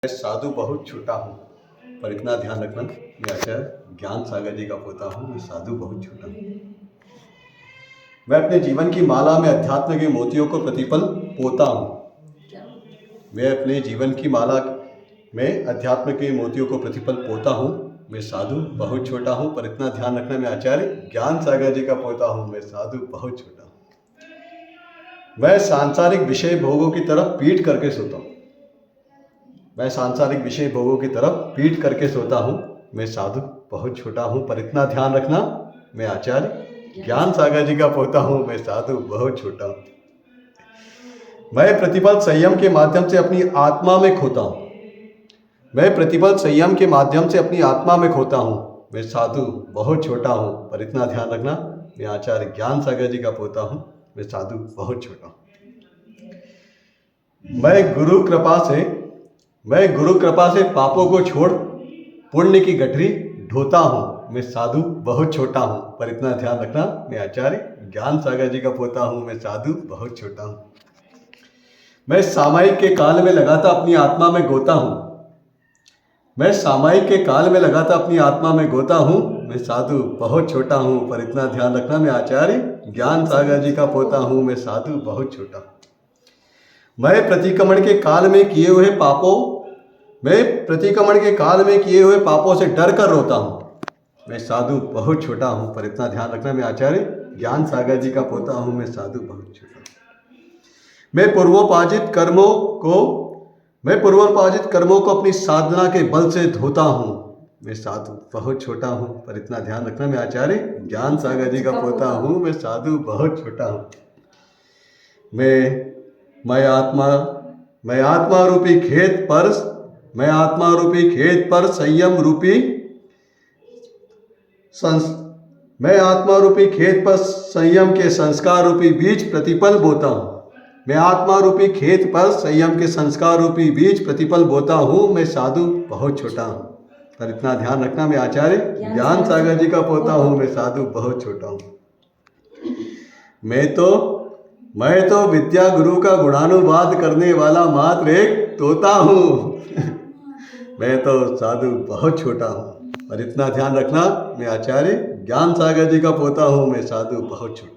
मैं साधु बहुत छोटा हूँ, पर इतना ध्यान रखना मैं आचार्य ज्ञान सागर जी का पोता हूँ। मैं साधु बहुत छोटा हूँ। मैं अपने जीवन की माला में अध्यात्म के मोतियों को प्रतिपल पोता हूँ। मैं अपने जीवन की माला में अध्यात्म के मोतियों को प्रतिपल पोता हूँ। मैं साधु बहुत छोटा हूँ, पर इतना ध्यान रखना मैं आचार्य ज्ञान सागर जी का पोता हूँ। मैं साधु बहुत छोटा हूँ। मैं सांसारिक विषय भोगों की तरफ पीठ करके सोता हूँ। मैं सांसारिक विषय भोगों की तरफ पीठ करके सोता हूँ। मैं साधु बहुत छोटा हूँ, पर इतना ध्यान रखना मैं आचार्य ज्ञान सागर जी का पोता हूँ। मैं साधु बहुत छोटा हूँ। मैं प्रतिपल संयम के माध्यम से अपनी आत्मा में खोता हूँ। मैं प्रतिपल संयम के माध्यम से अपनी आत्मा में खोता हूँ। मैं साधु बहुत छोटा हूँ, पर इतना ध्यान रखना मैं आचार्य ज्ञान सागर जी का पोता हूँ। मैं साधु बहुत छोटा हूँ। मैं गुरु कृपा से पापों को छोड़ पुण्य की गठरी ढोता हूँ। मैं साधु बहुत छोटा हूँ, पर इतना ध्यान रखना मैं आचार्य ज्ञान सागर जी का पोता हूँ। मैं साधु बहुत छोटा हूँ। मैं सामायिक के काल में लगाता अपनी आत्मा में गोता हूँ। मैं सामायिक के काल में लगाता अपनी आत्मा में गोता हूँ। मैं साधु बहुत छोटा हूँ, पर इतना ध्यान रखना मैं आचार्य ज्ञान सागर जी का पोता हूँ। मैं साधु बहुत छोटा हूँ। मैं प्रतिक्रमण के काल में किए हुए पापों से डर कर रोता हूँ। मैं साधु बहुत छोटा हूँ, पर इतना ध्यान रखना मैं आचार्य ज्ञान सागर जी का पोता हूँ। मैं साधु बहुत छोटा हूँ। मैं पूर्वोपार्जित कर्मों को अपनी साधना के बल से धोता हूँ। मैं साधु बहुत छोटा हूँ, पर इतना ध्यान रखना मैं आचार्य ज्ञान सागर जी का पोता हूँ। मैं साधु बहुत छोटा हूँ। मैं आत्मा रूपी खेत पर संयम के संस्कार रूपी बीज प्रतिपल बोता हूँ। मैं आत्मा रूपी खेत पर संयम के संस्कार रूपी बीज प्रतिपल बोता हूँ। मैं साधु बहुत छोटा हूँ, पर इतना ध्यान रखना मैं आचार्य ज्ञान सागर जी का पोता हूँ। मैं साधु बहुत छोटा हूँ। मैं तो विद्या गुरु का गुणानुवाद करने वाला मात्र एक तोता हूँ। मैं तो साधु बहुत छोटा हूँ, पर इतना ध्यान रखना मैं आचार्य ज्ञान सागर जी का पोता हूँ। मैं साधु बहुत छोटा हूँ।